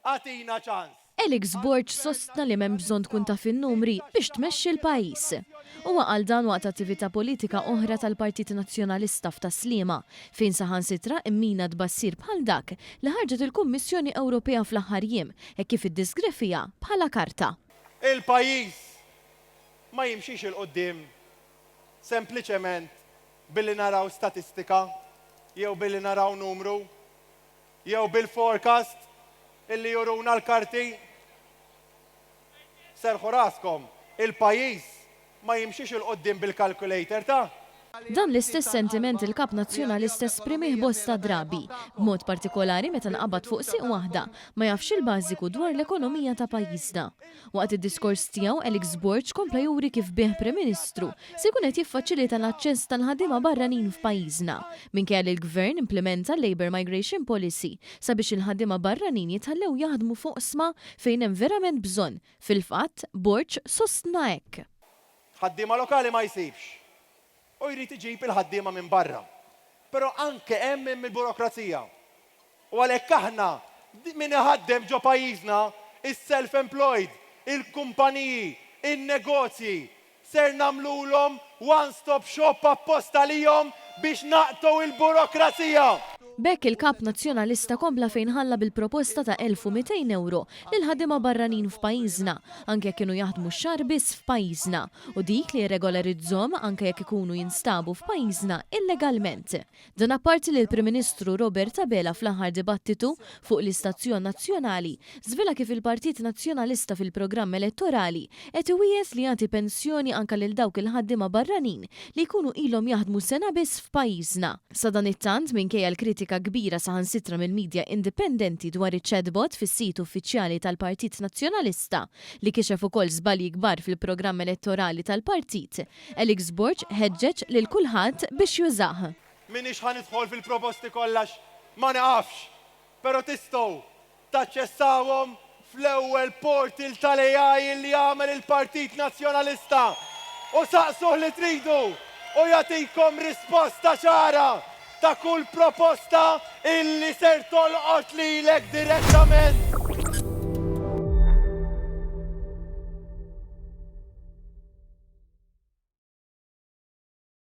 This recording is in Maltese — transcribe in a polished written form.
Għatina ċans. Alex Borch sostna li m'hemm bżonn tkun taf in-numri biex tmexxi l-pajjiż. Huwa qal dan waqt attività politika oħra tal-Partit Nazzjonalista f'Taslima fejn saħansitra immina tbassir bħal dak li ħarġet il-Kummissjoni Ewropea fl-aħħar jiem hekk kif iddisgrifija bħala karta. Il-pajjiż ma jimxiex il-qoddim sempliċement billi naraw statistika, jew billi naraw numru, jew bil-forecast illi juruna l-karti. Serħu raskom, il-pajjiż ma jimxiex il-qoddim bil-calculator ta' Dan l-istess sentiment il-kap nazzjonalista esprimih bosta drabi, b'mod partikolari meta nqabad fuq siq waħda ma jafx il-bażiku dwar l-ekonomija ta' pajjiżna. Waqt id-diskors tiegħu Alex Borch kompla juri kif bih Prim Ministru se jkun qed jiffaċilita l-aċċess tal-ħaddiema barranin f'pajjiżna minkejja li l-Gvern implementa Labour Migration Policy sabiex il-ħaddiema barranin jitħallew jaħdmu fuq sma fejn hemm verament bżonn. Fil-fatt, Borch sostna hekk. ħaddiema lokali ma jsibx. U jrid iġib il-ħaddiema minn barra. Però anke hemm il-burokrazija. U għalhekk aħna min iħaddem ġo pajjiżna is-self-employed, il-kumpaniji, in-negozji ser nagħmluhom one-stop shop apposta lihom biex naqtu il-burokrazija. Bekk il-kap nazzjonalista kompla fejn ħalla bil-proposta ta' 1200 euro lil ħaddiema barranin f'pajjiżna, anke jekk kienu jaħdmu x-xahar biss f'pajjiżna, u dik li jirregolarizzhom anke jekk ikunu jinstabu f'pajjiżna illegalment. Dan apparti li l-Prim Ministru Robert Abela fl-aħħar dibattitu fuq l-Istazzjon Nazzjonali żvela kif il-Partit Nazzjonalista fil-programm elettorali qed iwiegħed li jagħti pensjoni anke lil dawk il-ħaddiema barranin li jkunu ilhom jaħdmu sena biss f'pajjiżna. Sa dan it-tant minkejja l-kritika kbira saħansitra mill-medja indipendenti dwar iċ-chatbot fis-sit uffiċjali tal-Partit Nazzjonalista li kixef ukoll żbalji kbar fil-programm elettorali tal-partit, Alex Borch ħeġġeġ lil kulħadd biex jużah. Minix ħanidħol fil-proposti kollax ma nafx, però tistgħu taċċessawhom fl-ewwel portal tal-AI li jagħmel il-Partit Nazzjonalista u saqsuh li tridu u jagħtikom risposta ċara ta' kull proposta illi ser tolqot lilek direttament.